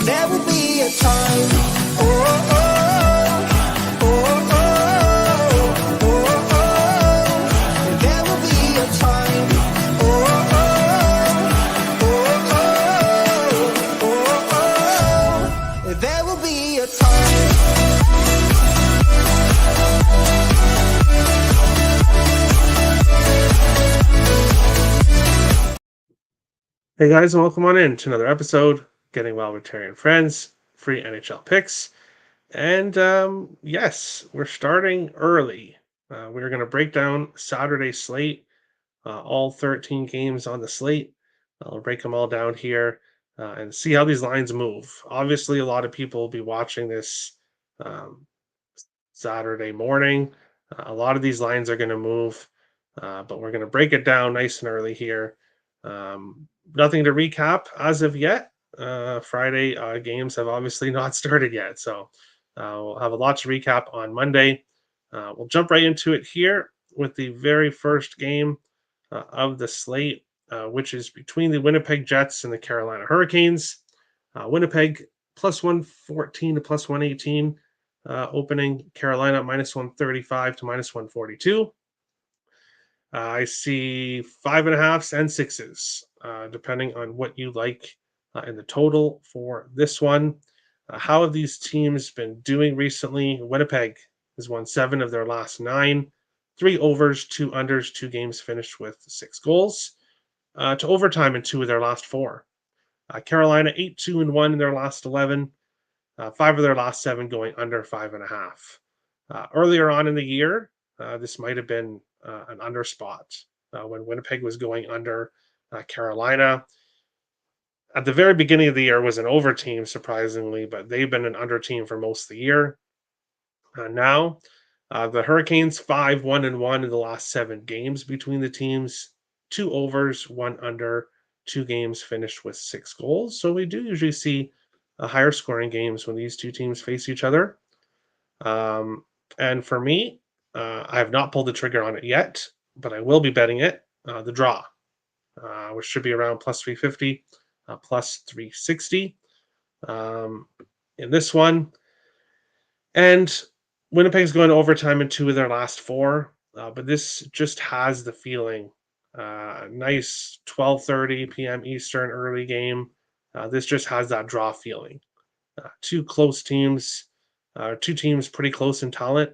There will be a time. Oh, oh. Hey guys, and welcome on in to another episode, Getting Well with Terry and Friends, free NHL picks. And yes, we're starting early. We're going to break down Saturday slate, all 13 games on the slate. I'll break them all down here and see how these lines move. Obviously, a lot of people will be watching this Saturday morning. A lot of these lines are going to move, but we're going to break it down nice and early here. Nothing to recap as of yet. Friday games have obviously not started yet, so we'll have a lot to recap on Monday. We'll jump right into it here with the very first game of the slate, which is between the Winnipeg Jets and the Carolina Hurricanes. Winnipeg plus 114 to plus 118, opening. Carolina minus 135 to minus 142. I see 5.5s and 6s, depending on what you like in the total for this one. How have these teams been doing recently? Winnipeg has won 7 of their last 9, 3 overs, 2 unders, 2 games finished with 6 goals, to overtime in 2 of their last 4. Carolina 8-2-1 in their last 11, 5 of their last 7 going under 5.5. Earlier on in the year, this might have been an under spot when Winnipeg was going under Carolina. At the very beginning of the year was an over team, surprisingly, but they've been an under team for most of the year. Now, the Hurricanes 5-1-1 in the last 7 games between the teams, 2 overs, 1 under, 2 games finished with 6 goals. So we do usually see higher scoring games when these two teams face each other. And for me, I have not pulled the trigger on it yet, but I will be betting it. The draw, which should be around plus 350, plus 360 in this one. And Winnipeg's going to overtime in 2 of their last 4, but this just has the feeling. Nice 12:30 p.m. Eastern early game. This just has that draw feeling. 2 close teams, 2 teams pretty close in talent.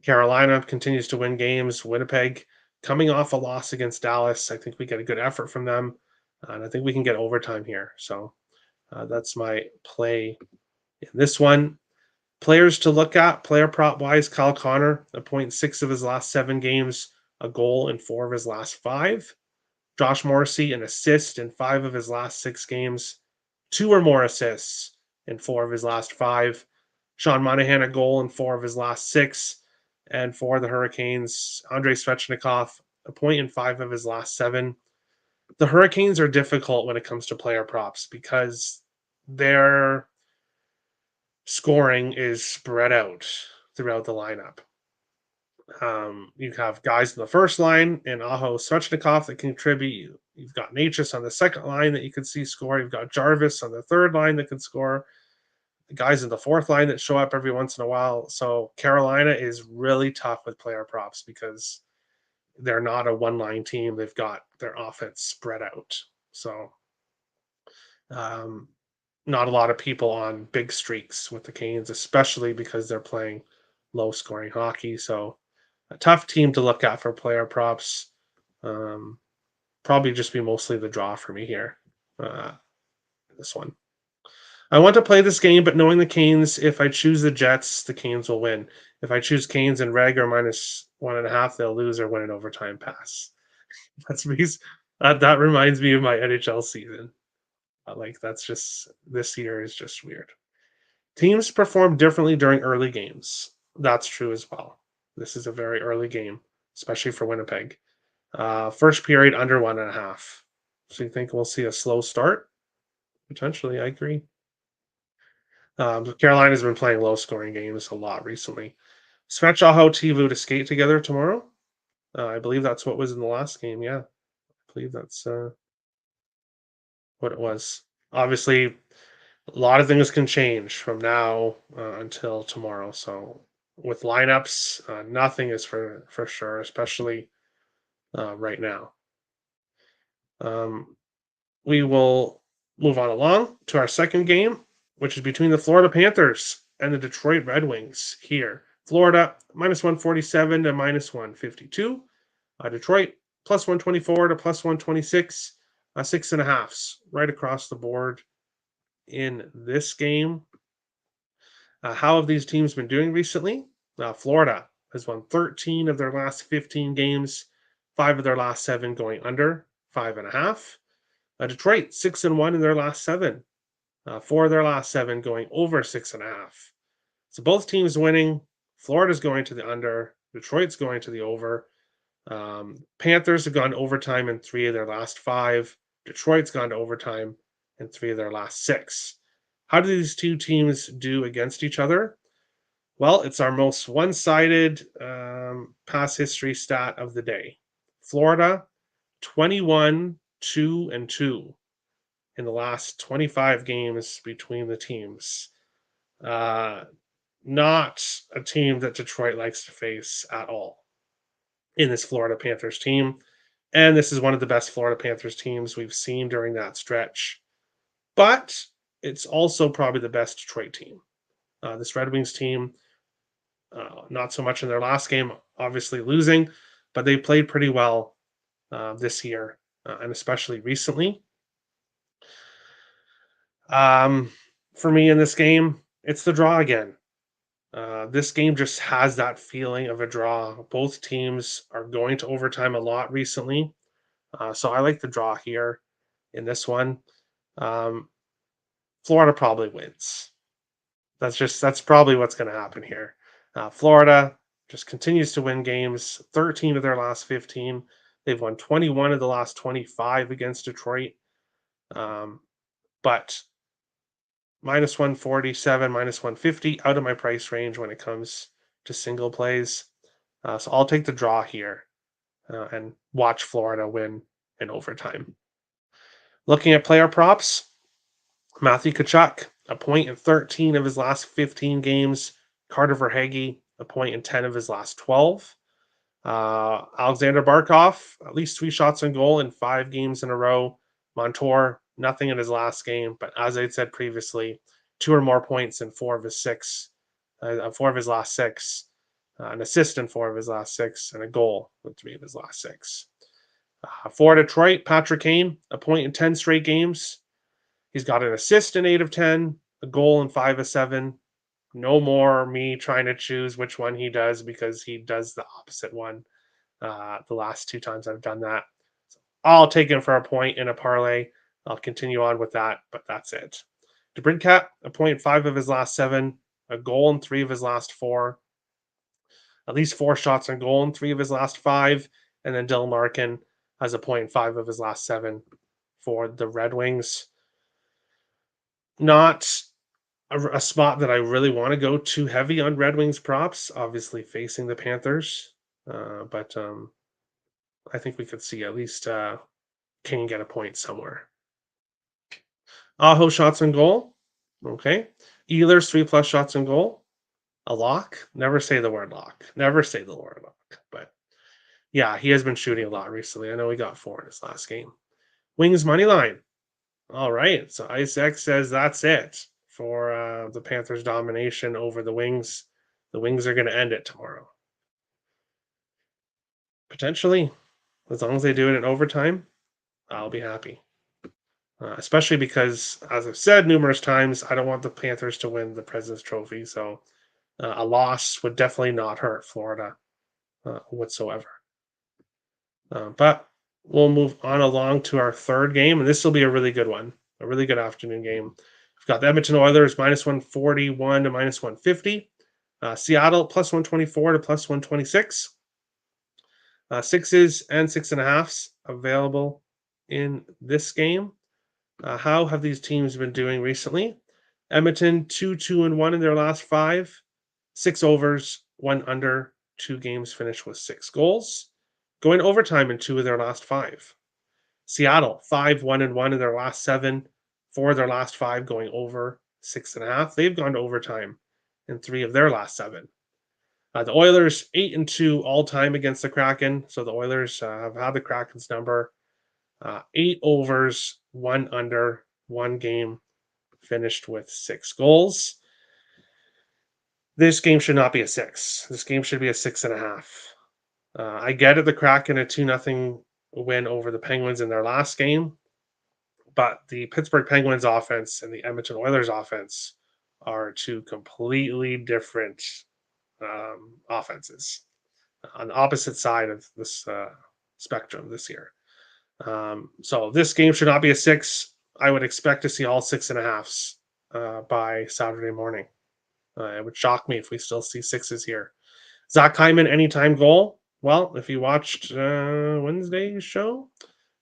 Carolina continues to win games. Winnipeg coming off a loss against Dallas. I think we get a good effort from them, and I think we can get overtime here. So that's my play in this one. Players to look at, player prop wise, Kyle Connor, a 0.6 of his last 7 games, a goal in 4 of his last 5. Josh Morrissey, an assist in 5 of his last 6 games, 2 or more assists in 4 of his last 5. Sean Monahan, a goal in 4 of his last 6. And for the Hurricanes, Andrei Svechnikov, a point in 5 of his last 7. The Hurricanes are difficult when it comes to player props because their scoring is spread out throughout the lineup. You have guys in the first line in Aho Svechnikov that contribute. You've got Natchez on the second line that you can see score. You've got Jarvis on the third line that can score. The guys in the fourth line that show up every once in a while. So Carolina is really tough with player props because they're not a one-line team. They've got their offense spread out. So not a lot of people on big streaks with the Canes, especially because they're playing low-scoring hockey. So a tough team to look at for player props. Probably just be mostly the draw for me here. This one. I want to play this game, but knowing the Canes, if I choose the Jets, the Canes will win. If I choose Canes and Reg or minus 1.5, they'll lose or win an overtime pass. That's because that reminds me of my NHL season. That's just, this year is just weird. Teams perform differently during early games. That's true as well. This is a very early game, especially for Winnipeg. First period under 1.5. So you think we'll see a slow start? Potentially, I agree. Carolina's been playing low-scoring games a lot recently. Svech, Aho, Tobu to skate together tomorrow. I believe that's what was in the last game. Yeah, I believe that's what it was. Obviously, a lot of things can change from now until tomorrow. So with lineups, nothing is for sure, especially right now. Um, we will move on along to our second game, which is between the Florida Panthers and the Detroit Red Wings here. Florida minus 147 to minus 152. Detroit plus 124 to plus 126. 6.5s right across the board in this game. How have these teams been doing recently? Florida has won 13 of their last 15 games, 5 of their last 7 going under 5.5. Detroit 6-1 in their last 7, 4 of their last 7 going over 6.5. So both teams winning. Florida's going to the under. Detroit's going to the over. Panthers have gone to overtime in 3 of their last 5. Detroit's gone to overtime in 3 of their last 6. How do these two teams do against each other? Well, it's our most one-sided pass history stat of the day. Florida, 21, 2, and 2 in the last 25 games between the teams. Not a team that Detroit likes to face at all in this Florida Panthers team. And this is one of the best Florida Panthers teams we've seen during that stretch. But it's also probably the best Detroit team. This Red Wings team, not so much in their last game, obviously losing, but they played pretty well this year and especially recently. For me in this game, it's the draw again. This game just has that feeling of a draw. Both teams are going to overtime a lot recently. So I like the draw here in this one. Um, Florida probably wins. That's probably what's going to happen here. Florida just continues to win games. 13 of their last 15. They've won 21 of the last 25 against Detroit. But minus 147, minus 150 out of my price range when it comes to single plays. So I'll take the draw here and watch Florida win in overtime. Looking at player props, Matthew Tkachuk, a point in 13 of his last 15 games. Carter Verhaeghe, a point in 10 of his last 12. Alexander Barkov, at least 3 shots on goal in 5 games in a row. Montour, nothing in his last game, but as I said previously, 2 or more points in 4 of his last 6, an assist in 4 of his last 6, and a goal in 3 of his last 6. For Detroit, Patrick Kane, a point in 10 straight games. He's got an assist in 8 of 10, a goal in 5 of 7. No more me trying to choose which one he does because he does the opposite one the last 2 times I've done that. So I'll take him for a point in a parlay. I'll continue on with that, but that's it. DeBrincat, a point 5 of his last 7, a goal in 3 of his last 4, at least 4 shots on goal in 3 of his last 5, and then Dylan Larkin has a point 5 of his last 7 for the Red Wings. Not a spot that I really want to go too heavy on Red Wings props, obviously facing the Panthers. But I think we could see at least King get a point somewhere. Aho shots on goal. Okay. Ehlers 3+ shots on goal. A lock. Never say the word lock. Never say the word lock. But yeah, he has been shooting a lot recently. I know he got 4 in his last game. Wings money line. All right. So Isaac says that's it for the Panthers' domination over the Wings. The Wings are going to end it tomorrow. Potentially, as long as they do it in overtime, I'll be happy. Especially because, as I've said numerous times, I don't want the Panthers to win the President's Trophy. So a loss would definitely not hurt Florida whatsoever. But we'll move on along to our third game, and this will be a really good one, a really good afternoon game. We've got the Edmonton Oilers minus 141 to minus 150. Seattle plus 124 to plus 126. 6s and 6.5s available in this game. How have these teams been doing recently? Edmonton 2-2-1 in their last 5, 6 overs, 1 under, 2 games finished with 6 goals. Going overtime in 2 of their last 5. Seattle 5-1-1 in their last 7, 4 of their last 5 going over 6.5. They've gone to overtime in 3 of their last 7. The Oilers 8-2 all time against the Kraken. So the Oilers have had the Kraken's number. 8 overs, 1 under, 1 game finished with 6 goals. This game should not be a 6. This game should be a 6.5. I get it, the Kraken a 2-0 win over the Penguins in their last game, but the Pittsburgh Penguins offense and the Edmonton Oilers offense are 2 completely different offenses on the opposite side of this spectrum this year. So this game should not be a 6. I would expect to see all 6.5s by Saturday morning. It would shock me if we still see 6s here. Zach Hyman, anytime goal. Well, if you watched Wednesday's show,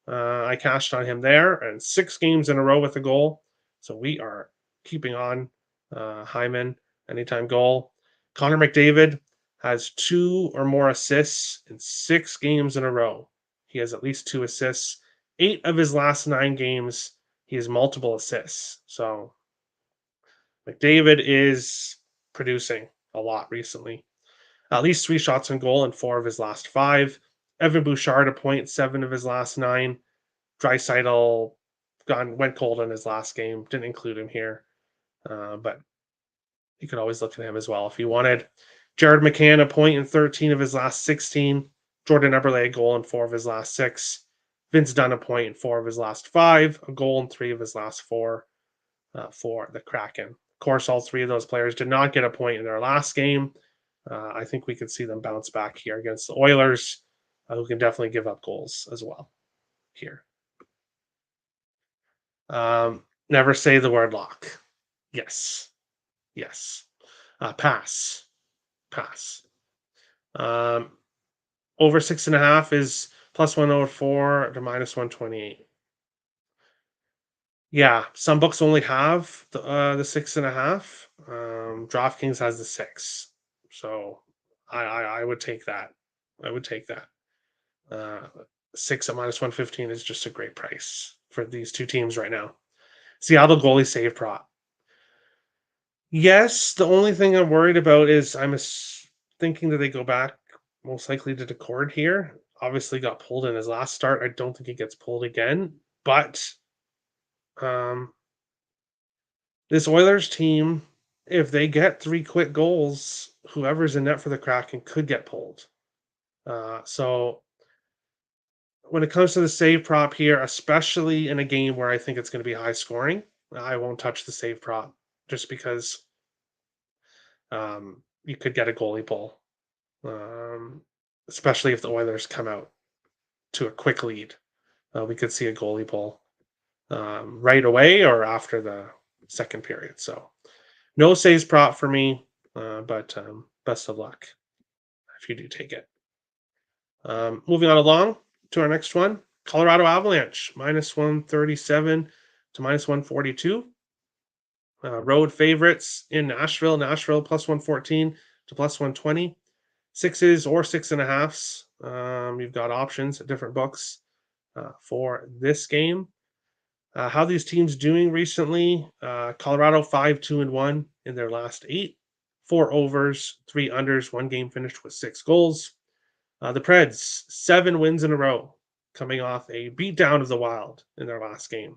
I cashed on him there, and 6 games in a row with a goal. So we are keeping on Hyman, anytime goal. Connor McDavid has 2 or more assists in 6 games in a row. He has at least 2 assists. 8 of his last 9 games, he has multiple assists. So McDavid is producing a lot recently. At least 3 shots on goal in 4 of his last 5. Evan Bouchard, a point, 7 of his last 9. Draisaitl went cold in his last game. Didn't include him here. But you could always look at him as well if you wanted. Jared McCann, a point in 13 of his last 16. Jordan Eberle, a goal in 4 of his last 6. Vince Dunn, a point in 4 of his last 5. A goal in 3 of his last 4 for the Kraken. Of course, all 3 of those players did not get a point in their last game. I think we could see them bounce back here against the Oilers, who can definitely give up goals as well here. Never say the word lock. Yes. Pass. Over 6.5 is plus 104 to minus 128. Yeah, some books only have the 6.5. DraftKings has the 6. So I would take that. 6 at minus 115 is just a great price for these 2 teams right now. Seattle goalie save prop. Yes, the only thing I'm worried about is I'm thinking that they go back most likely to Decord here. Obviously got pulled in his last start. I don't think he gets pulled again. But this Oilers team, if they get 3 quick goals, whoever's in net for the Kraken could get pulled. So when it comes to the save prop here, especially in a game where I think it's going to be high scoring, I won't touch the save prop just because you could get a goalie pull, especially if the Oilers come out to a quick lead. We could see a goalie pull right away or after the second period. So no saves prop for me, but best of luck if you do take it. Moving on along to our next one, Colorado Avalanche, minus 137 to minus 142. Road favorites in Nashville. Nashville plus 114 to plus 120. 6s or 6.5s. You've got options at different books for this game. How these teams doing recently? Colorado 5-2-1 in their last 8. 4 overs, 3 unders, 1 game finished with 6 goals. The Preds, 7 wins in a row, coming off a beatdown of the Wild in their last game.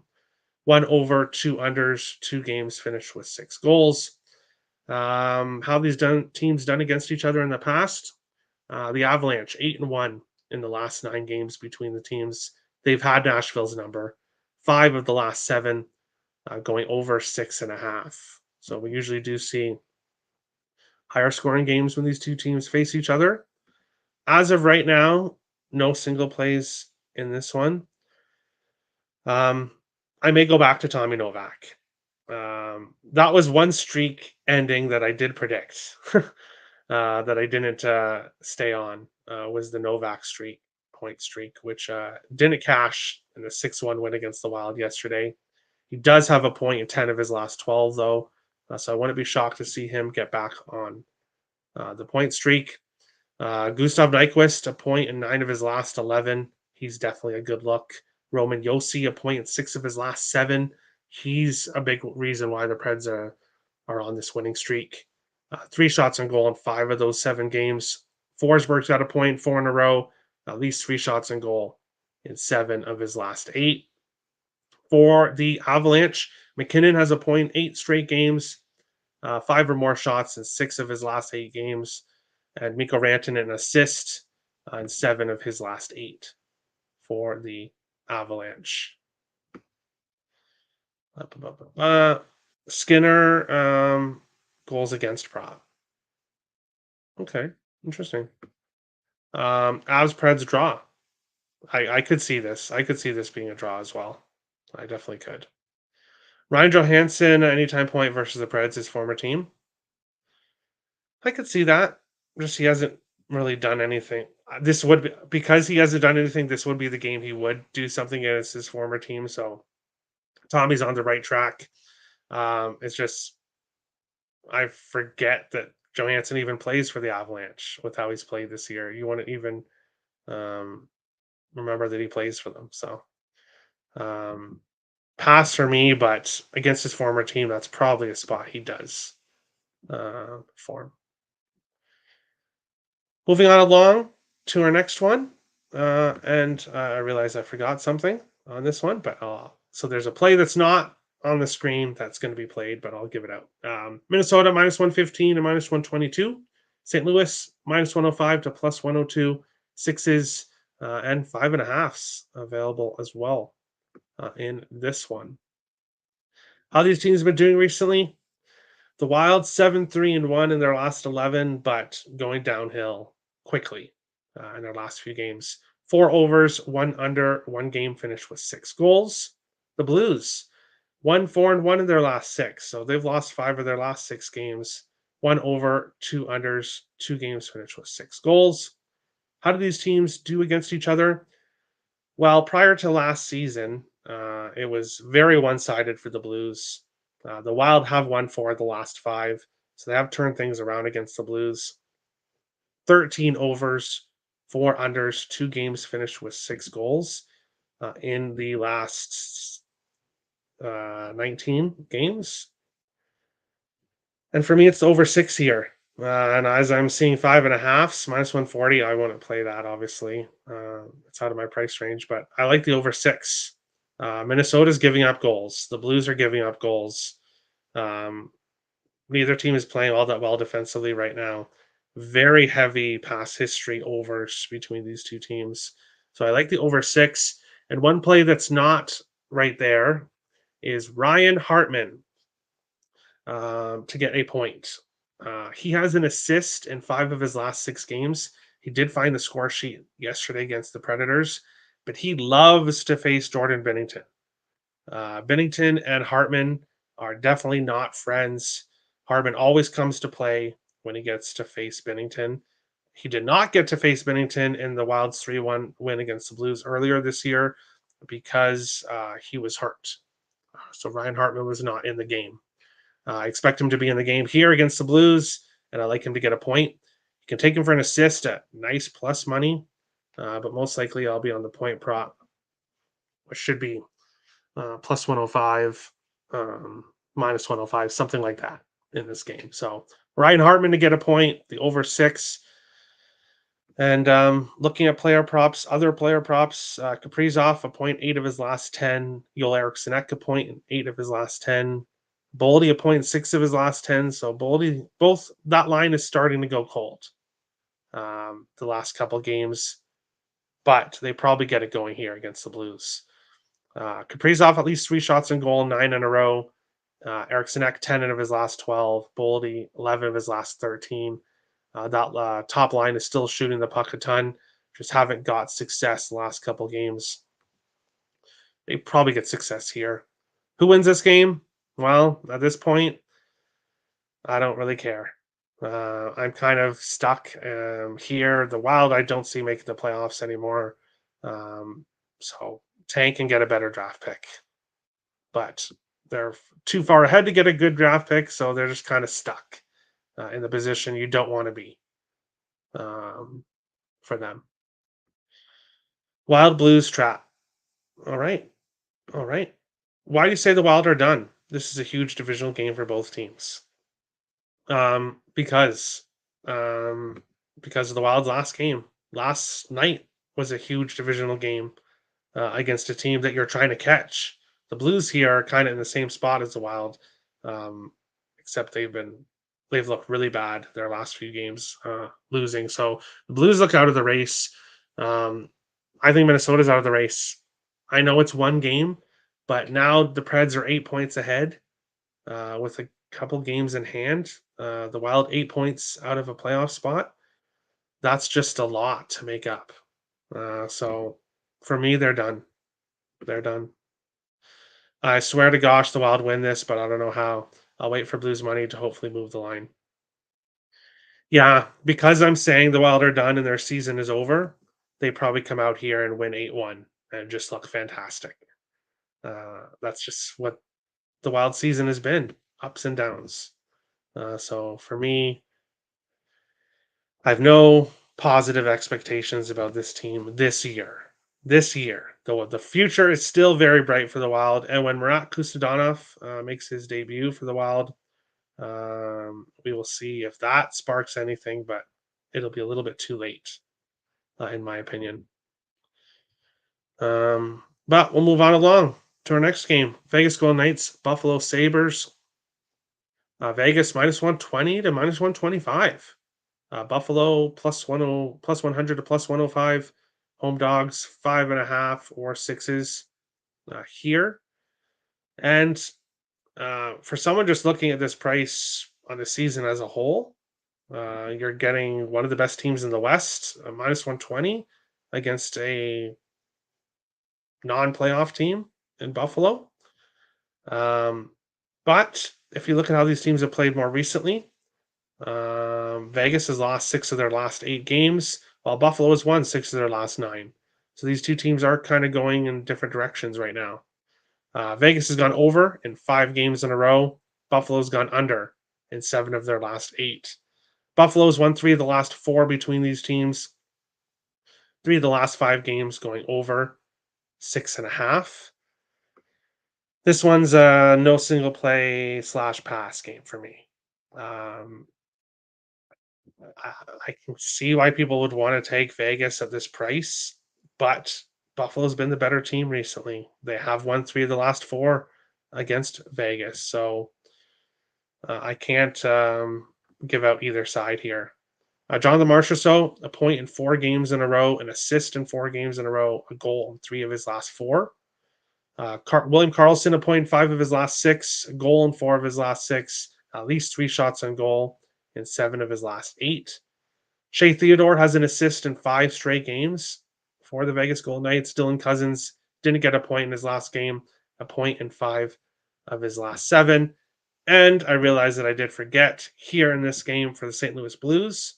1 over, 2 unders, 2 games finished with 6 goals. How these teams done against each other in the past? The Avalanche, 8-1 in the last 9 games between the teams. They've had Nashville's number. 5 of the last 7 going over 6.5. So we usually do see higher scoring games when these 2 teams face each other. As of right now, no single plays in this one. I may go back to Tommy Novak. That was one streak ending that I did predict that I didn't stay on was the Novak point streak, which didn't cash in the 6-1 win against the Wild yesterday. He does have a point in 10 of his last 12, though, so I wouldn't be shocked to see him get back on the point streak. Gustav Nyquist, a point in 9 of his last 11. He's definitely a good look. Roman Josi, a point in 6 of his last 7. He's a big reason why the Preds are on this winning streak. 3 shots on goal in 5 of those 7 games. Forsberg's got a point, 4 in a row, at least 3 shots on goal in 7 of his last 8. For the Avalanche, McKinnon has a point, 8 straight games, 5 or more shots in 6 of his last 8 games. And Mikko Rantanen an assist in 7 of his last 8 for the Avalanche. Skinner, goals against prop. Okay, interesting. Avs Preds draw. I could see this. I could see this being a draw as well. I definitely could. Ryan Johansson, anytime point versus the Preds, his former team. I could see that. Just he hasn't really done anything. This would be because he hasn't done anything. This would be the game he would do something against his former team. So Tommy's on the right track. It's just I forget that Johansson even plays for the Avalanche with how he's played this year. You want to even remember that he plays for them. So pass for me, but against his former team, that's probably a spot he does perform. Moving on along to our next one. And I realize I forgot something on this one, but so there's a play that's not on the screen that's going to be played, but I'll give it out. Minnesota -115 and -122. St. Louis -105 to +102. 6s and 5.5s available as well in this one. How these teams have been doing recently? The Wild 7-3-1 in their last 11, but going downhill quickly in their last few games. 4 overs, 1 under, 1 game finished with 6 goals. The Blues 1-4-1 in their last 6, so they've lost 5 of their last 6 games. 1 over, 2 unders, 2 games finished with 6 goals. How do these teams do against each other? Well, prior to last season, it was very one-sided for the Blues. The Wild have won 4 of the last 5, so they have turned things around against the Blues. 13 overs, 4 unders, 2 games finished with 6 goals in the last 19 games. And for me, it's over 6 here. And as I'm seeing 5.5s, -140, I wouldn't play that, obviously. It's out of my price range, but I like the over 6. Minnesota's giving up goals. The Blues are giving up goals. Neither team is playing all that well defensively right now. Very heavy pass history overs between these two teams. So I like the over 6. And one play that's not right there is Ryan Hartman to get a point. He has an assist in 5 of his last 6 games. He did find the score sheet yesterday against the Predators, but he loves to face Jordan Binnington. Binnington and Hartman are definitely not friends. Hartman always comes to play when he gets to face Binnington. He did not get to face Binnington in the Wild's 3-1 win against the Blues earlier this year because he was hurt. So Ryan Hartman was not in the game. I expect him to be in the game here against the Blues, and I like him to get a point. You can take him for an assist at nice plus money, but most likely I'll be on the point prop, which should be plus 105, minus 105, something like that in this game. So Ryan Hartman to get a point, the over 6. And looking at player props, other player props, Kaprizov a point, 8 of his last 10. Joel Eriksson a point, 8 of his last 10. Boldy a point, 6 of his last 10. So Boldy, both that line is starting to go cold the last couple games, but they probably get it going here against the Blues. Kaprizov at least 3 shots on goal, 9 in a row. Eriksson 10 of his last 12. Boldy 11 of his last 13. That top line is still shooting the puck a ton, just haven't got success the last couple games. They probably get success here. Who wins this game? Well, at this point, I don't really care. I'm kind of stuck here. The Wild, I don't see making the playoffs anymore. So tank and get a better draft pick. But they're too far ahead to get a good draft pick, so they're just kind of stuck in the position you don't want to be for them. Wild Blues trap. All right. Why do you say the Wild are done? This is a huge divisional game for both teams. Um, because um, because of the Wild's last game. Last night was a huge divisional game against a team that you're trying to catch. The Blues here are kind of in the same spot as the Wild, um, except they've looked really bad their last few games, losing. So the Blues look out of the race. Um, I think Minnesota's out of the race. I know it's one game, but now the Preds are 8 points ahead with a couple games in hand. The Wild 8 points out of a playoff spot. That's just a lot to make up. So for me, they're done. They're done. I swear to gosh, the Wild win this, but I don't know how. I'll wait for Blues money to hopefully move the line. Yeah, because I'm saying the Wild are done and their season is over, they probably come out here and win 8-1 and just look fantastic. That's just what the Wild season has been, ups and downs. So for me, I have no positive expectations about this team this year. This year, though, the future is still very bright for the Wild. And when Murat Kustadinov makes his debut for the Wild, we will see if that sparks anything. But it'll be a little bit too late, in my opinion. But we'll move on along to our next game: Vegas Golden Knights, Buffalo Sabres. Vegas minus 120 to minus 125. Buffalo plus 10, plus 100 to plus 105. Home dogs 5.5 or sixes here. And for someone just looking at this price on the season as a whole, you're getting one of the best teams in the West, minus 120 against a non-playoff team in Buffalo. But if you look at how these teams have played more recently, Vegas has lost 6 of their last 8 games, while Buffalo has won 6 of their last 9. So these two teams are kind of going in different directions right now. Vegas has gone over in 5 games in a row. Buffalo's gone under in 7 of their last 8. Buffalo's won 3 of the last 4 between these teams. 3 of the last 5 games going over 6.5. This one's a no single play / pass game for me. Um, I can see why people would want to take Vegas at this price, but Buffalo's been the better team recently. They have won 3 of the last 4 against Vegas, so I can't give out either side here. Jonathan Marchessault, a point in 4 games in a row, an assist in 4 games in a row, a goal in 3 of his last 4. William Karlsson, a point in 5 of his last 6, a goal in 4 of his last 6, at least 3 shots on goal in 7 of his last 8. Shea Theodore has an assist in 5 straight games for the Vegas Golden Knights. Dylan Cousins didn't get a point in his last game, a point in 5 of his last 7. And I realized that I did forget here in this game for the St. Louis Blues.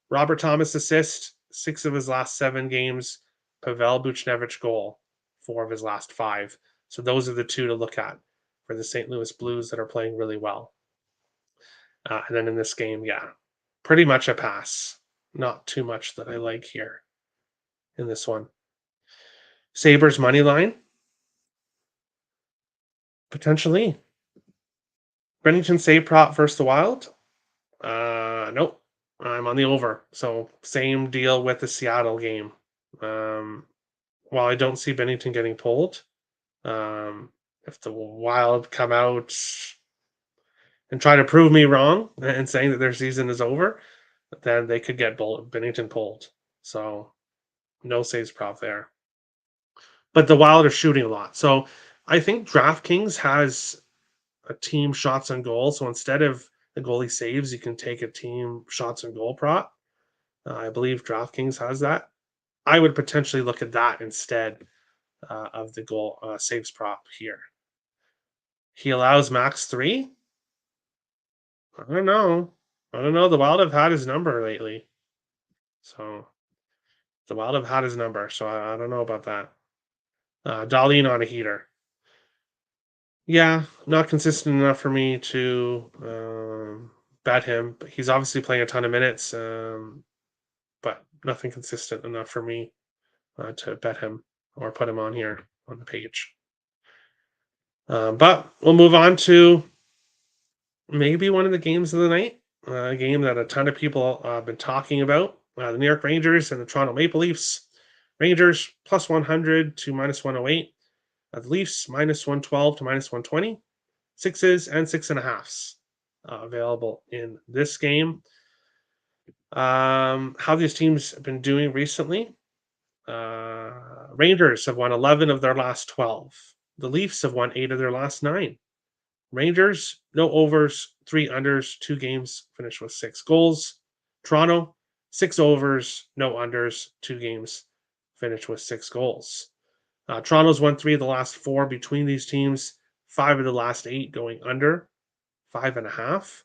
Robert Thomas assist, 6 of his last 7 games. Pavel Buchnevich goal, 4 of his last 5. So those are the 2 to look at for the St. Louis Blues that are playing really well. And then in this game, yeah, pretty much a pass. Not too much that I like here in this one. Sabres money line, potentially. Bennington save prop versus the Wild. Nope. I'm on the over. So same deal with the Seattle game. While I don't see Bennington getting pulled, if the Wild come out and try to prove me wrong and saying that their season is over, then they could get Bennington pulled. So no saves prop there. But the Wild are shooting a lot. So I think DraftKings has a team shots on goal. So instead of the goalie saves, you can take a team shots on goal prop. I believe DraftKings has that. I would potentially look at that instead of the goal saves prop here. He allows max 3. I don't know. I don't know. The Wild have had his number lately. So the Wild have had his number. So I don't know about that. Darlene on a heater. Yeah, not consistent enough for me to bet him. But he's obviously playing a ton of minutes, but nothing consistent enough for me to bet him or put him on here on the page. But we'll move on to maybe one of the games of the night, a game that a ton of people have been talking about. The New York Rangers and the Toronto Maple Leafs. Rangers plus 100 to minus 108. The Leafs minus 112 to minus 120. Sixes and 6.5s available in this game. How these teams have been doing recently. Rangers have won 11 of their last 12. The Leafs have won 8 of their last 9. Rangers, no overs, 3 unders, 2 games, finished with 6 goals. Toronto, 6 overs, no unders, 2 games, finished with 6 goals. Toronto's won 3 of the last 4 between these teams, 5 of the last 8 going under, 5.5.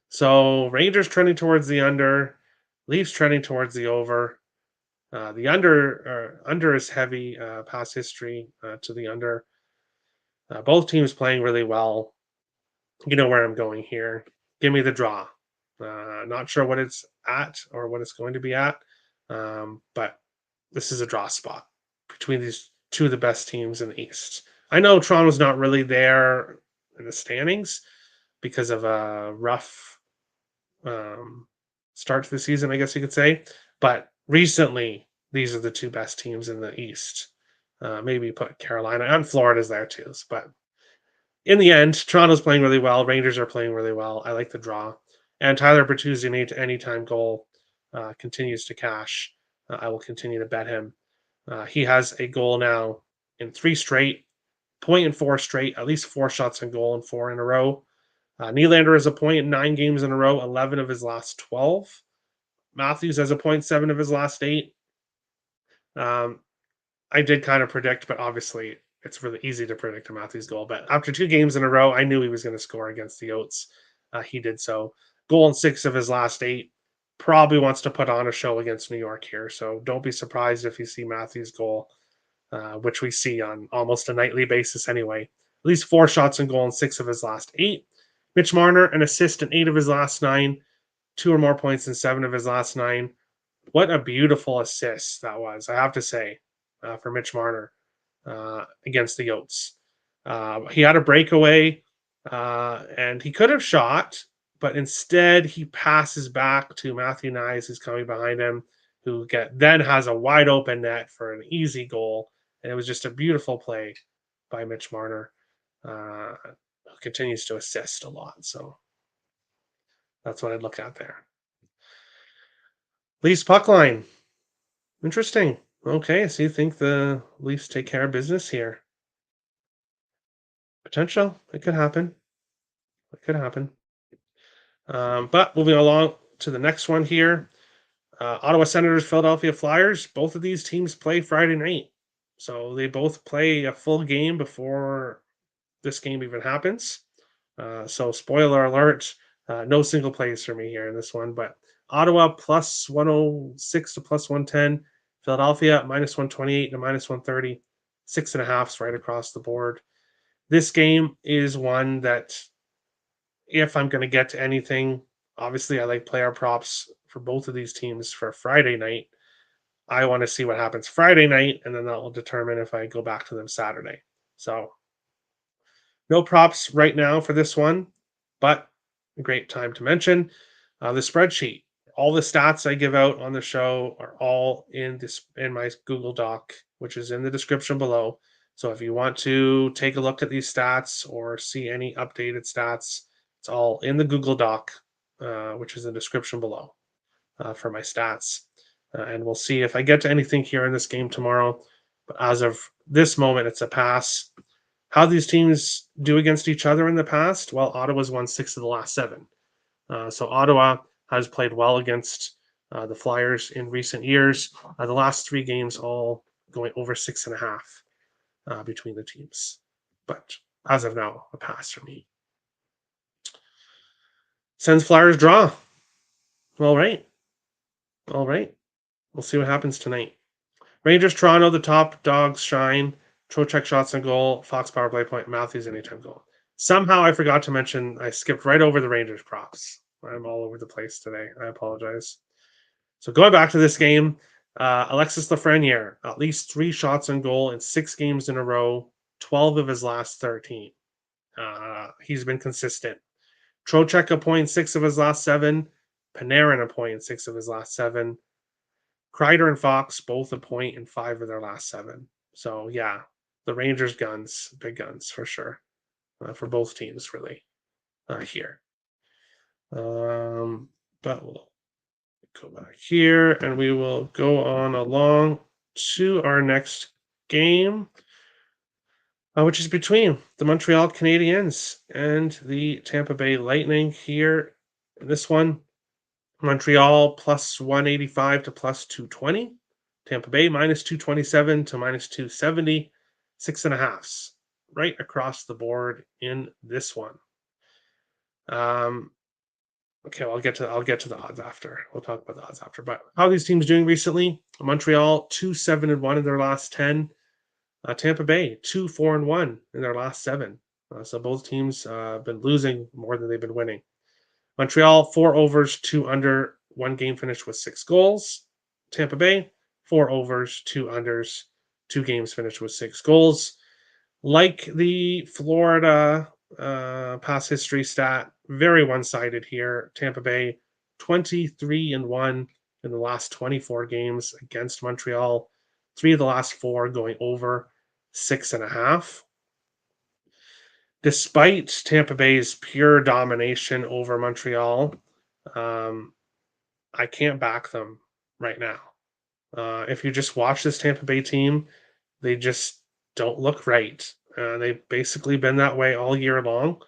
So Rangers trending towards the under, Leafs trending towards the over. The under is heavy past history to the under. Both teams playing really well. You know where I'm going here. Give me the draw. Not sure what it's at or what it's going to be at, but this is a draw spot between these two of the best teams in the East. I know Toronto's not really there in the standings because of a rough start to the season, I guess you could say. But recently, these are the two best teams in the East. Maybe put Carolina and Florida's there too. But in the end, Toronto's playing really well. Rangers are playing really well. I like the draw. And Tyler Bertuzzi anytime goal continues to cash. I will continue to bet him. He has a goal now in 3 straight, point in 4 straight, at least 4 shots on goal in 4 in a row. Nylander has a point in 9 games in a row, 11 of his last 12. Matthews has a point 7 of his last 8. I did kind of predict, but obviously it's really easy to predict a Matthews goal. But after 2 games in a row, I knew he was going to score against the Oats. He did so. Goal in 6 of his last 8. Probably wants to put on a show against New York here. So don't be surprised if you see Matthews' goal, which we see on almost a nightly basis anyway. At least 4 shots on goal in 6 of his last 8. Mitch Marner, an assist in 8 of his last 9. 2 or more points in 7 of his last 9. What a beautiful assist that was, I have to say, for Mitch Marner against the Yotes. He had a breakaway, and he could have shot, but instead he passes back to Matthew Nyes, who's coming behind him, who then has a wide open net for an easy goal. And it was just a beautiful play by Mitch Marner, who continues to assist a lot. So that's what I'd look at there. Leafs puck line. Interesting. Okay, so you think the Leafs take care of business here? Potential. It could happen. It could happen. But moving along to the next one here. Ottawa Senators, Philadelphia Flyers. Both of these teams play Friday night. So they both play a full game before this game even happens. So spoiler alert, no single plays for me here in this one. But Ottawa plus 106 to plus 110. Philadelphia minus 128 to minus 130. 6.5s right across the board. This game is one that, if I'm going to get to anything, obviously I like player props for both of these teams for Friday night. I want to see what happens Friday night, and then that will determine if I go back to them Saturday. So no props right now for this one, but a great time to mention the spreadsheet. All the stats I give out on the show are all in my Google Doc, which is in the description below. So if you want to take a look at these stats or see any updated stats, it's all in the Google Doc, which is in the description below for my stats. And we'll see if I get to anything here in this game tomorrow. But as of this moment, it's a pass. How these teams do against each other in the past? Well, Ottawa's won 6 of the last 7. So Ottawa has played well against the Flyers in recent years. The last 3 games all going over 6.5 between the teams. But as of now, a pass for me. Sens Flyers draw. All right. We'll see what happens tonight. Rangers Toronto, the top dogs shine. Trocheck shots on goal. Fox power play point. Matthews anytime goal. Somehow I forgot to mention, I skipped right over the Rangers props. I'm all over the place today. I apologize. So going back to this game, Alexis Lafreniere, at least 3 shots on goal in 6 games in a row. 12 of his last 13. He's been consistent. Trocheck a point, 6 of his last 7. Panarin a point, 6 of his last 7. Kreider and Fox both a point in 5 of their last 7. So yeah, the Rangers guns, big guns for sure, for both teams really here. But we'll go back here and we will go on along to our next game, which is between the Montreal Canadiens and the Tampa Bay Lightning here. In this one, Montreal plus 185 to plus 220. Tampa Bay minus 227 to minus 270. 6.5s right across the board in this one. Okay, well, I'll get to the odds after. We'll talk about the odds after. But how are these teams doing recently? Montreal 2-7-1 in their last 10. Tampa Bay 2-4-1 in their last 7. So both teams have been losing more than they've been winning. Montreal 4 overs, 2 under, 1 game finished with 6 goals. Tampa Bay 4 overs, 2 unders, 2 games finished with 6 goals. Like the Florida past history stat, very one-sided here. Tampa Bay 23-1 in the last 24 games against Montreal. 3 of the last 4 going over 6.5. Despite Tampa Bay's pure domination over Montreal, I can't back them right now. If you just watch this Tampa Bay team, they just don't look right. They've basically been that way all year long.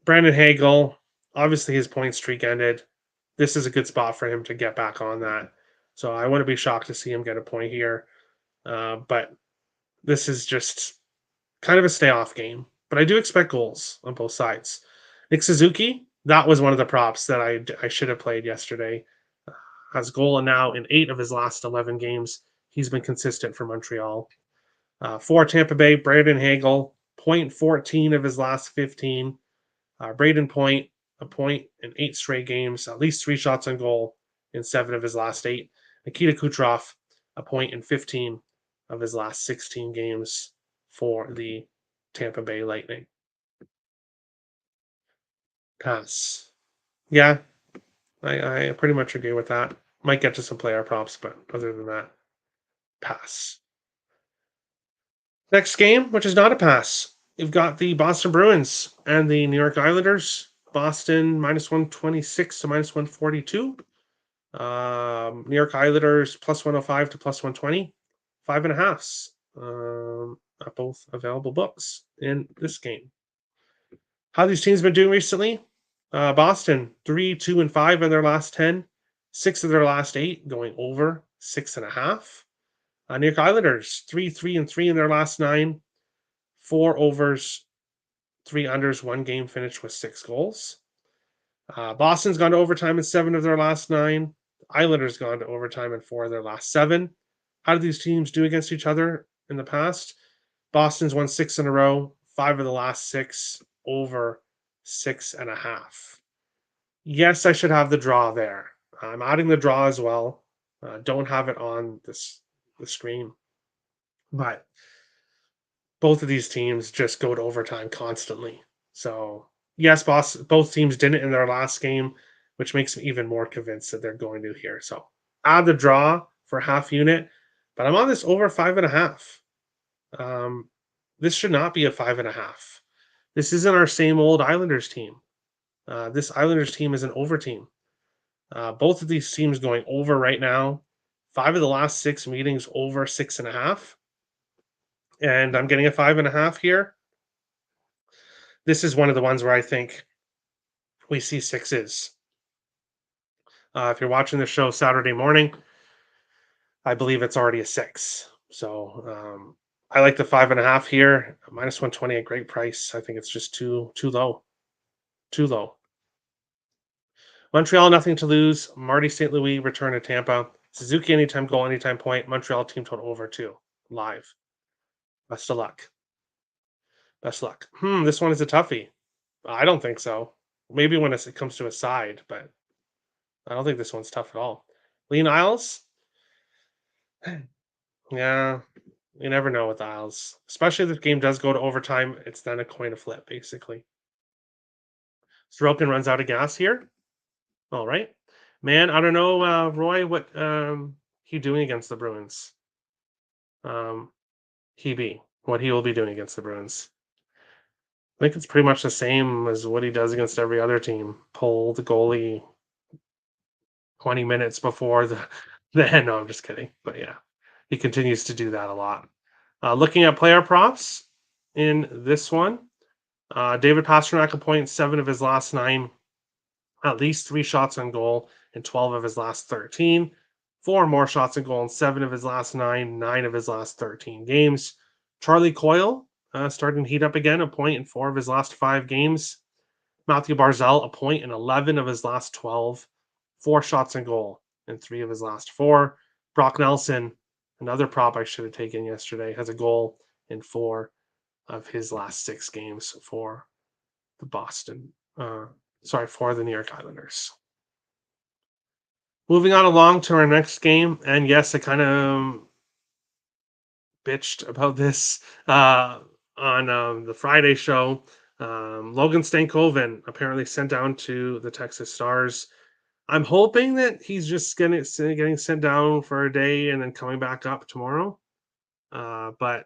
Brandon Hagel, obviously his point streak ended. This is a good spot for him to get back on that. So I wouldn't be shocked to see him get a point here. But this is just kind of a stay-off game. But I do expect goals on both sides. Nick Suzuki, that was one of the props that I should have played yesterday. Has goal now in 8 of his last 11 games. He's been consistent for Montreal. For Tampa Bay, Brandon Hagel, 0.14 of his last 15. Braden Point, a point in 8 straight games, at least 3 shots on goal in 7 of his last 8. Nikita Kucherov, a point in 15 of his last 16 games for the Tampa Bay Lightning. Pass. Yeah, I pretty much agree with that. Might get to some player props, but other than that, pass. Next game, which is not a pass. You've got the Boston Bruins and the New York Islanders. Boston minus 126 to minus 142. New York Islanders plus 105 to plus 120. 5.5s. At both available books in this game. How these teams been doing recently? Boston 3-2-5 in their last 10. 6 of their last 8 going over 6.5. New York Islanders 3-3-3 in their last 9. 4 overs, 3 unders, 1 game finished with 6 goals. Boston's gone to overtime in 7 of their last 9. Islanders gone to overtime in 4 of their last 7. How did these teams do against each other in the past? Boston's won 6 in a row, 5 of the last 6 over 6.5. Yes, I should have the draw there. I'm adding the draw as well. Don't have it on the screen. But both of these teams just go to overtime constantly. So yes, both teams didn't in their last game, which makes me even more convinced that they're going to here. So add the draw for half unit, but I'm on this over 5.5. This should not be a 5.5. This isn't our same old Islanders team. This Islanders team is an over team. Both of these teams going over right now. 5 of the last 6 meetings over 6.5. And I'm getting a 5.5 here. This is one of the ones where I think we see 6s. If you're watching the show Saturday morning, I believe it's already a 6. So I like the 5.5 here. Minus 120, a great price. I think it's just too low. Too low. Montreal, nothing to lose. Marty St. Louis return to Tampa. Suzuki, anytime goal, anytime point. Montreal team total over 2. Live. Best of luck. Best luck. This one is a toughie. I don't think so. Maybe when it comes to a side, but I don't think this one's tough at all. Lean Isles? Yeah. You never know with the Isles, especially if the game does go to overtime. It's then a coin to flip, basically. Sorokin runs out of gas here. All right, man. I don't know, Roy. What he doing against the Bruins? Um, what he will be doing against the Bruins. I think it's pretty much the same as what he does against every other team. Pull the goalie 20 minutes before the end. No, I'm just kidding. But yeah, he continues to do that a lot. Looking at player props in this one, David Pastrnak a point, 7 of his last 9, at least 3 shots on goal in 12 of his last 13, 4 more shots on goal in 7 of his last 9, 9 of his last 13 games. Charlie Coyle starting to heat up again, a point in 4 of his last 5 games. Matthew Barzal, a point in 11 of his last 12, 4 shots on goal in 3 of his last 4. Brock Nelson, another prop I should have taken yesterday, has a goal in 4 of his last 6 games for the for the New York Islanders. Moving on along to our next game, and yes, I kind of bitched about this on the Friday show. Logan Stankoven apparently sent down to the Texas Stars. I'm hoping that he's just getting sent down for a day and then coming back up tomorrow. But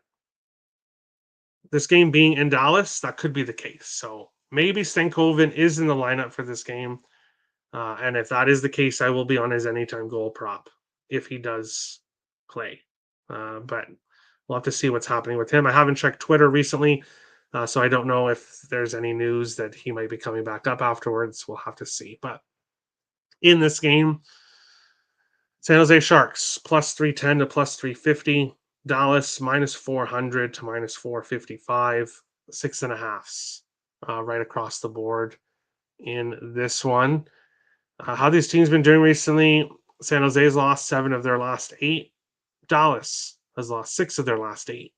this game being in Dallas, that could be the case. So maybe Stankoven is in the lineup for this game. And if that is the case, I will be on his anytime goal prop if he does play. But we'll have to see what's happening with him. I haven't checked Twitter recently, so I don't know if there's any news that he might be coming back up afterwards. We'll have to see. But in this game, San Jose Sharks plus 310 to plus 350. Dallas minus 400 to minus 455. 6.5s right across the board in this one. How these teams been doing recently? San Jose's lost 7 of their last 8. Dallas has lost 6 of their last 8.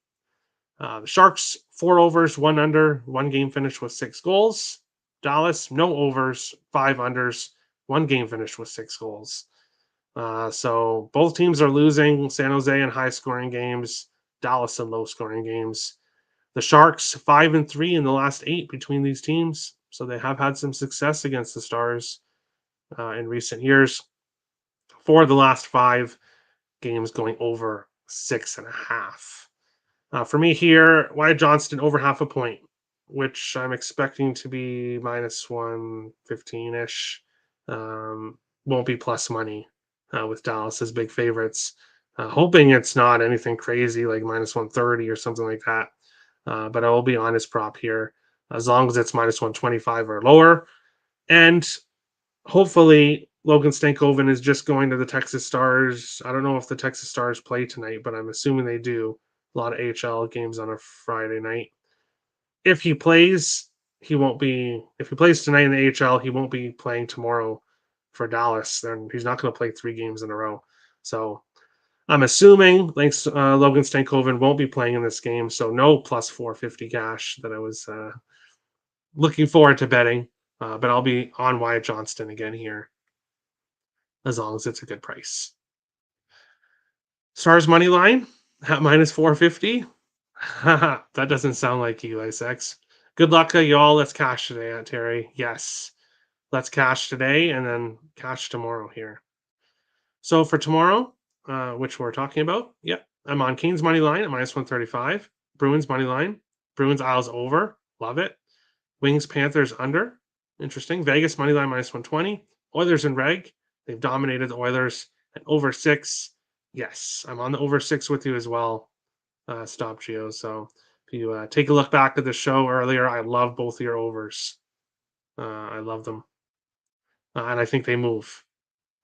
The Sharks, 4 overs, 1 under, 1 game finish with 6 goals. Dallas, no overs, 5 unders, 1 game finish with 6 goals. So both teams are losing. San Jose in high scoring games, Dallas in low scoring games. The Sharks 5-3 in the last 8 between these teams, so they have had some success against the Stars in recent years. 4 of the last 5 games going over 6.5. For me here, Wyatt Johnston over half a point, which I'm expecting to be minus 115 ish. Won't be plus money with Dallas as big favorites. Hoping it's not anything crazy like minus 130 or something like that. But I will be on his prop here as long as it's minus 125 or lower. And hopefully Logan Stankoven is just going to the Texas Stars. I don't know if the Texas Stars play tonight, but I'm assuming they do. A lot of AHL games on a Friday night. If he plays, he won't be. If he plays tonight in the AHL, he won't be playing tomorrow for Dallas. Then he's not going to play 3 games in a row. So I'm assuming Logan Stankoven won't be playing in this game. So no plus 450 cash that I was looking forward to betting. But I'll be on Wyatt Johnston again here as long as it's a good price. Stars money line at minus 450. That doesn't sound like you, Isaacs. Good luck to you all. Let's cash today, Aunt Terry. Yes. Let's cash today and then cash tomorrow here. So for tomorrow, which we're talking about, yep, I'm on Kings money line at minus 135. Bruins money line. Bruins Isles over. Love it. Wings Panthers under. Interesting. Vegas money line minus 120. Oilers and reg. They've dominated the Oilers at over 6. Yes, I'm on the over 6 with you as well. Stop Geo. So if you take a look back at the show earlier, I love both of your overs. I love them. And I think they move.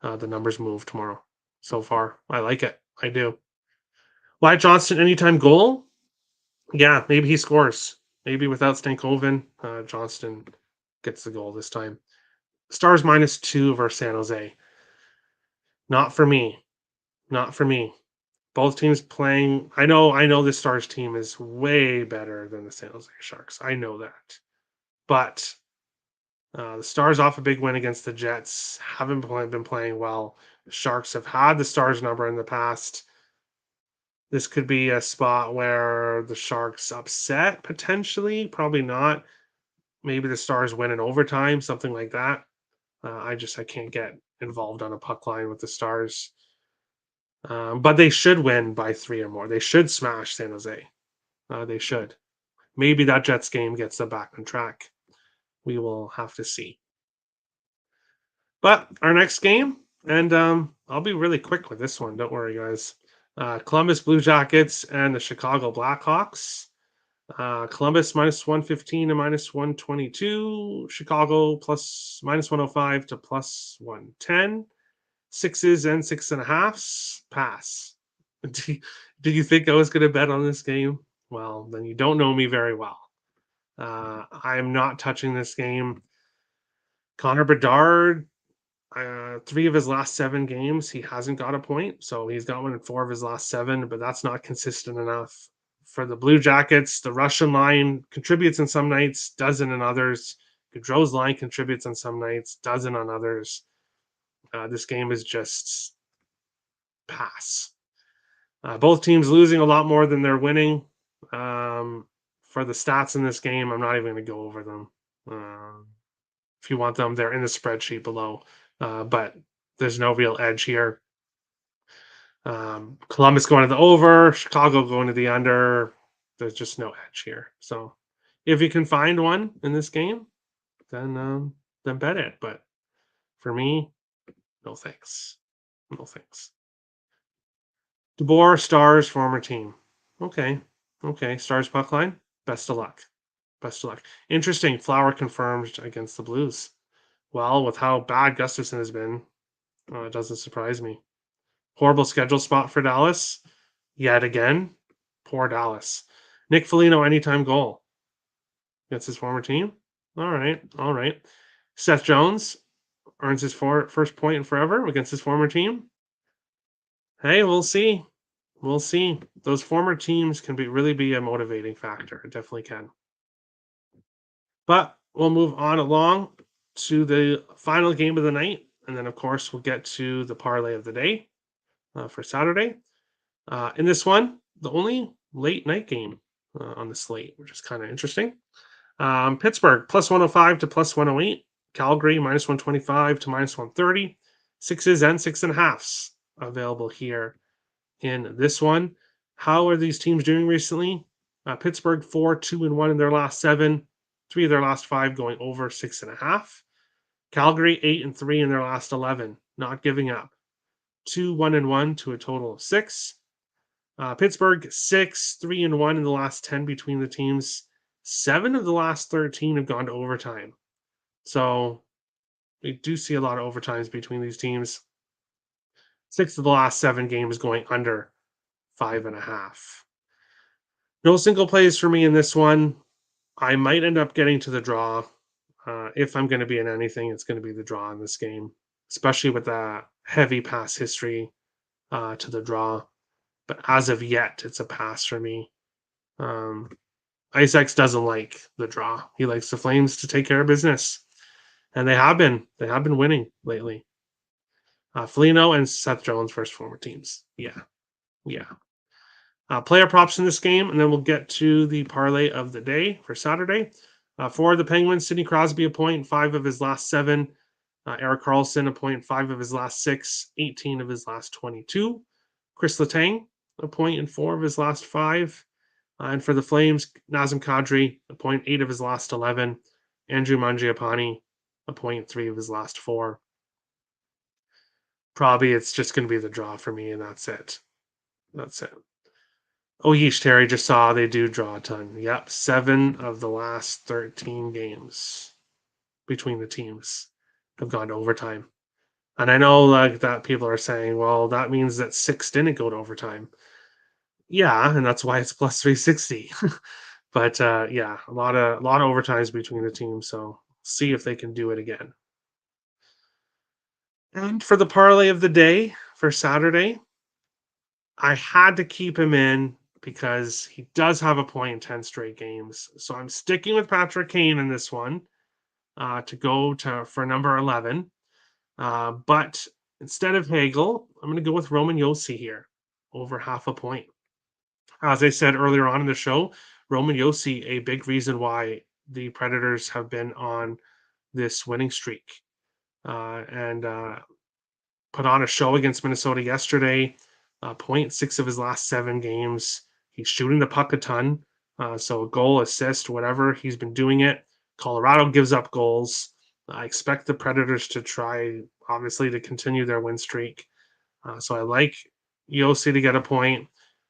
The numbers move tomorrow. So far, I like it. I do. Wyatt Johnston, anytime goal? Yeah, maybe he scores. Maybe without Stankoven, Johnston gets the goal this time. Stars minus 2 versus San Jose. Not for me. Not for me. Both teams playing. I know the Stars team is way better than the San Jose Sharks. I know that. But the Stars off a big win against the Jets haven't been playing well. The Sharks have had the Stars number in the past. This could be a spot where the Sharks upset potentially. Probably not. Maybe the Stars win in overtime, something like that. I can't get involved on a puck line with the Stars. But they should win by 3 or more. They should smash San Jose. They should. Maybe that Jets game gets them back on track. We will have to see. But our next game, and I'll be really quick with this one. Don't worry, guys. Columbus Blue Jackets and the Chicago Blackhawks. Columbus minus 115 to minus 122. Chicago plus minus 105 to plus 110. Sixes and 6.5s. Pass. Did you think I was going to bet on this game? Well, then you don't know me very well. I am not touching this game. Connor Bedard, 3 of his last 7 games, he hasn't got a point. So he's got one in 4 of his last 7, but that's not consistent enough. For the Blue Jackets, the Russian line contributes in some nights, doesn't in others. Gaudreau's line contributes on some nights, doesn't on others. This game is just pass. Both teams losing a lot more than they're winning. For the stats in this game, I'm not even going to go over them. If you want them, they're in the spreadsheet below. But there's no real edge here. Columbus going to the over, Chicago going to the under. There's just no edge here. So if you can find one in this game, then bet it. But for me, no thanks. No thanks. DeBoer, Stars, former team. Okay. Stars puck line. Best of luck. Interesting. Flower confirmed against the Blues. Well, with how bad Gustafsson has been, it doesn't surprise me. Horrible schedule spot for Dallas. Yet again, poor Dallas. Nick Foligno, anytime goal against his former team. All right. Seth Jones earns his first point in forever against his former team. Hey, we'll see. Those former teams can really be a motivating factor. It definitely can. But we'll move on along to the final game of the night. And then, of course, we'll get to the parlay of the day for Saturday. In this one, the only late night game on the slate, which is kind of interesting. Pittsburgh plus 105 to plus 108. Calgary minus 125 to minus 130. Sixes and 6.5s available here in this one. How are these teams doing recently? Pittsburgh 4-2-1 in their last 7. 3 of their last 5 going over 6.5. Calgary 8-3 in their last 11, not giving up. 2-1-1 to a total of 6. Pittsburgh 6-3-1 in the last 10 between the teams. 7 of the last 13 have gone to overtime. So we do see a lot of overtimes between these teams. 6 of the last 7 games going under 5.5. No single plays for me in this one. I might end up getting to the draw. If I'm going to be in anything, it's going to be the draw in this game, especially with the heavy pass history to the draw. But as of yet, it's a pass for me. IceX doesn't like the draw. He likes the Flames to take care of business. And they have been. They have been winning lately. Foligno and Seth Jones versus former teams. Yeah. Player props in this game, and then we'll get to the parlay of the day for Saturday. For the Penguins, Sidney Crosby, a point, 5 of his last 7. Erik Karlsson, a point, 5 of his last 6, 18 of his last 22. Chris Letang, a point in 4 of his last 5. And for the Flames, Nazem Kadri, a point, 8 of his last 11. Andrew Mangiapane, a point, 3 of his last 4. Probably it's just going to be the draw for me, and that's it. Oh, yeesh, Terry, just saw they do draw a ton. Yep, 7 of the last 13 games between the teams have gone to overtime. And I know like that people are saying, well, that means that 6 didn't go to overtime. Yeah, and that's why it's plus 360. But yeah, a lot of overtimes between the teams. So see if they can do it again. And for the parlay of the day for Saturday, I had to keep him in because he does have a point in 10 straight games. So I'm sticking with Patrick Kane in this one to go for number 11. But instead of Hagel, I'm going to go with Roman Josi here, over half a point. As I said earlier on in the show, Roman Josi, a big reason why the Predators have been on this winning streak. And put on a show against Minnesota yesterday. 0.6 of his last 7 games. He's shooting the puck a ton. So goal, assist, whatever, he's been doing it. Colorado gives up goals. I expect the Predators to try, obviously, to continue their win streak. So I like Yossi to get a point.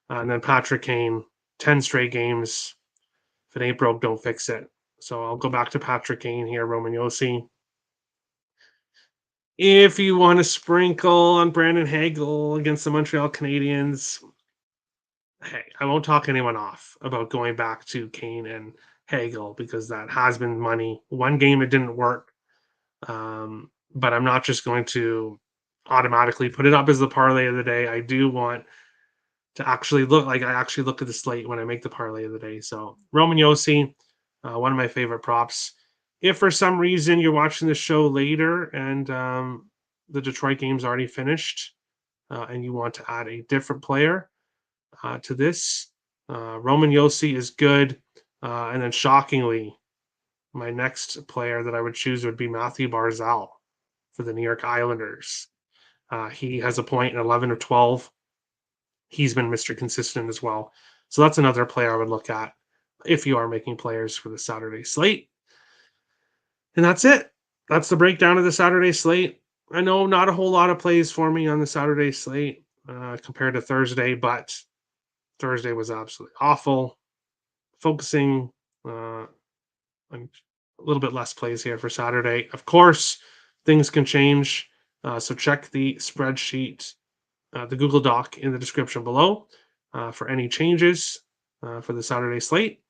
And then Patrick Kane, 10 straight games. If it ain't broke, don't fix it. So I'll go back to Patrick Kane here, Roman Yossi. If you want to sprinkle on Brandon Hagel against the Montreal Canadiens, hey, I won't talk anyone off about going back to Kane and Hagel because that has been money. One game it didn't work, but I'm not just going to automatically put it up as the parlay of the day. I do want to actually look like I actually look at the slate when I make the parlay of the day. So Roman Yossi, one of my favorite props. If for some reason you're watching the show later and the Detroit game's already finished and you want to add a different player to this, Roman Yossi is good. And then shockingly, my next player that I would choose would be Matthew Barzal for the New York Islanders. He has a point in 11 of 12. He's been Mr. Consistent as well. So that's another player I would look at if you are making players for the Saturday slate. And that's it. That's the breakdown of the Saturday slate. I know not a whole lot of plays for me on the Saturday slate compared to Thursday, but Thursday was absolutely awful. Focusing on a little bit less plays here for Saturday. Of course, things can change. So check the spreadsheet, the Google Doc in the description below for any changes for the Saturday slate.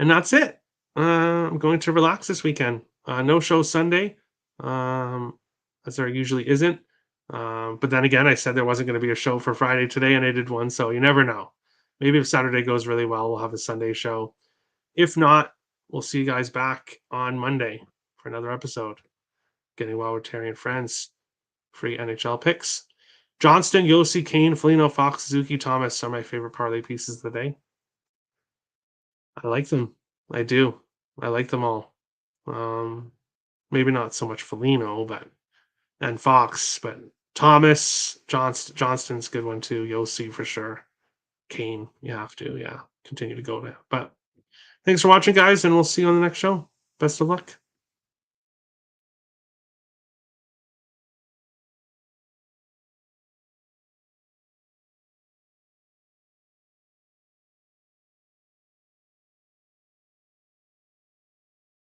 And that's it. I'm going to relax this weekend. No show Sunday, as there usually isn't. But then again, I said there wasn't going to be a show for Friday today, and I did one, so you never know. Maybe if Saturday goes really well, we'll have a Sunday show. If not, we'll see you guys back on Monday for another episode. Getting well with Terry and friends. Free NHL picks. Johnston, Yossi, Kane, Foligno, Fox, Suzuki, Thomas are my favorite parlay pieces of the day. I like them. I do. I like them all. Maybe not so much Foligno, and Fox, but Thomas, Johnston's a good one too. Yossi for sure. Kane, you have to, continue to go there. But thanks for watching, guys, and we'll see you on the next show. Best of luck.